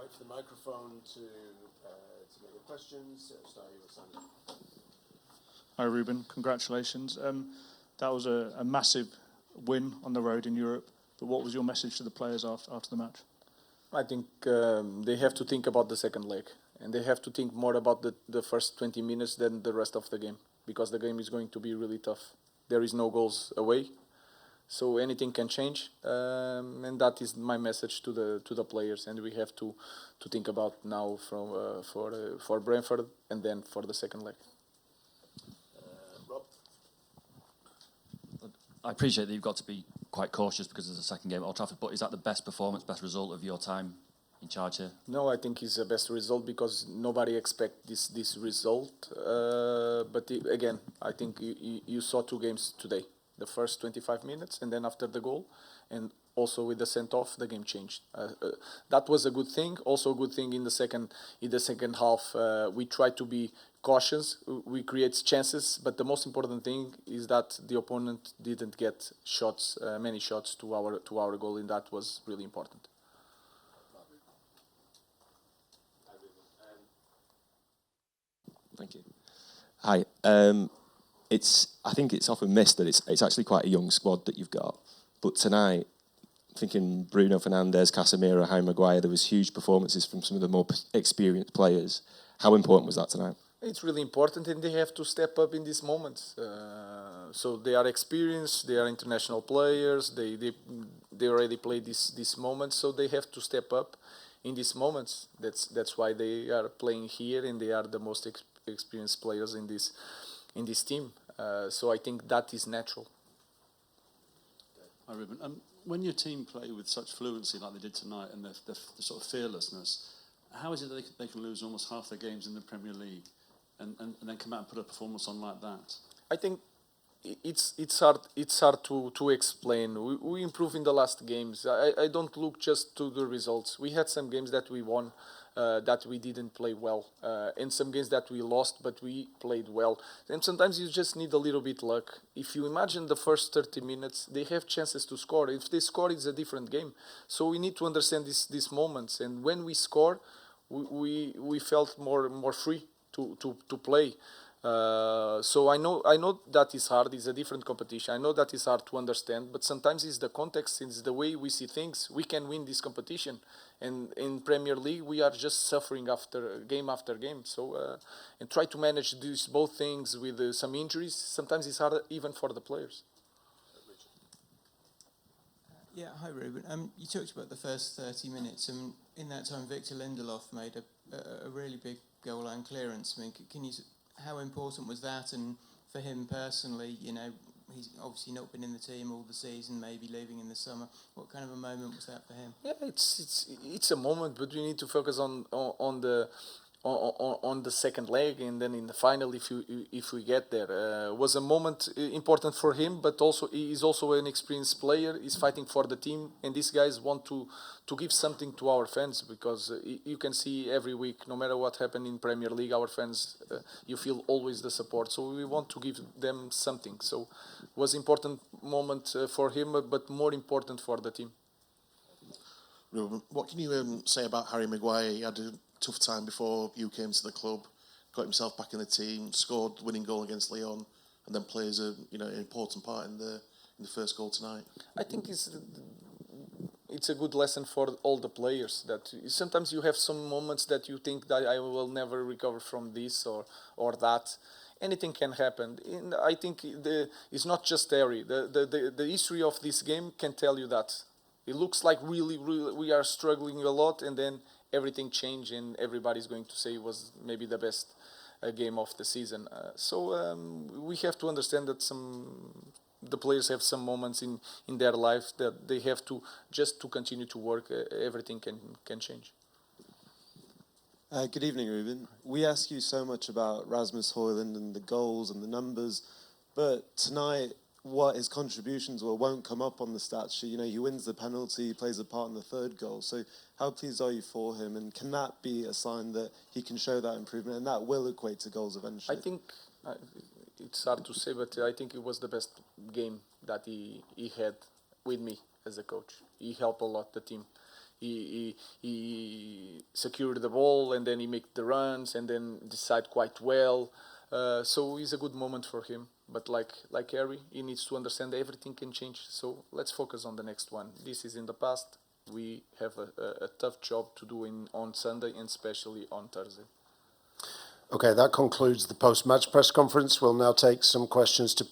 wait for the microphone to get your questions. Start you with Simon. Hi Ruben, congratulations. That was a massive win on the road in Europe, but what was your message to the players after the match? I think they have to think about the second leg, and they have to think more about the first 20 minutes than the rest of the game, because the game is going to be really tough. There is no goals away, so anything can change, and that is my message to the players. And we have to think about now for Brentford and then for the second leg. Rob? I appreciate that you've got to be quite cautious because of the second game at Old Trafford, but is that the best performance, best result of your time in charge here? No, I think it's the best result because nobody expect this result. But again, I think you saw two games today. The first 25 minutes and then after the goal, and also with the sent-off, the game changed. That was a good thing. Also a good thing in the second half, we tried to be cautious. We create chances, but the most important thing is that the opponent didn't get shots, many shots to our goal, and that was really important. Thank you. Hi. I think it's often missed that it's actually quite a young squad that you've got. But tonight, thinking Bruno Fernandes, Casemiro, Harry Maguire, there was huge performances from some of the more experienced players. How important was that tonight? It's really important, and they have to step up in these moments. So they are experienced, they are international players, they already played these moments, so they have to step up in these moments. That's why they are playing here, and they are the most experienced players in this team. So I think that is natural. Hi Ruben. When your team play with such fluency like they did tonight, and the sort of fearlessness, how is it that they can lose almost half their games in the Premier League and then come out and put a performance on like that? I think it's hard to explain. We improved in the last games. I don't look just to the results. We had some games that we won, that we didn't play well, and some games that we lost, but we played well. And sometimes you just need a little bit luck. If you imagine the first 30 minutes, they have chances to score. If they score, it's a different game. So we need to understand these moments. And when we score, we felt more free to play. So I know that is hard. It's a different competition. I know that is hard to understand, but sometimes it's the context, it's the way we see things. We can win this competition, and in Premier League we are just suffering after game. So and try to manage these both things with some injuries. Sometimes it's hard even for the players. Yeah, hi Ruben. You talked about the first 30 minutes, and in that time Victor Lindelof made a really big goal line clearance. I mean, how important was that? And for him personally, he's obviously not been in the team all the season, maybe leaving in the summer. What kind of a moment was that for him? Yeah, it's a moment, but we need to focus on the second leg, and then in the final, if we get there, was a moment important for him. But also he is also an experienced player. He's fighting for the team, and these guys want to give something to our fans, because you can see every week, no matter what happened in Premier League, our fans, you feel always the support. So we want to give them something. So it was an important moment for him, but more important for the team. Ruben, what can you say about Harry Maguire? He had a tough time before you came to the club, got himself back in the team, scored winning goal against Lyon, and then plays an important part in the first goal tonight. I think it's a good lesson for all the players, that sometimes you have some moments that you think that I will never recover from this or that. Anything can happen. And I think it's not just Harry. The history of this game can tell you that. It looks like really we are struggling a lot, and then everything changed, and everybody's going to say it was maybe the best game of the season. So we have to understand that the players have some moments in their life that they have to continue to work. Everything can change. Good evening, Ruben. We ask you so much about Rasmus Hojlund and the goals and the numbers, but tonight, what his contributions won't come up on the stats sheet. He wins the penalty, he plays a part in the third goal. So how pleased are you for him? And can that be a sign that he can show that improvement, and that will equate to goals eventually? I think it's hard to say, but I think it was the best game that he had with me as a coach. He helped a lot the team. he secured the ball and then he make the runs and then decide quite well. So it's a good moment for him. But like Harry, he needs to understand that everything can change. So let's focus on the next one. This is in the past. We have a tough job to do on Sunday and especially on Thursday. Okay, that concludes the post-match press conference. We'll now take some questions to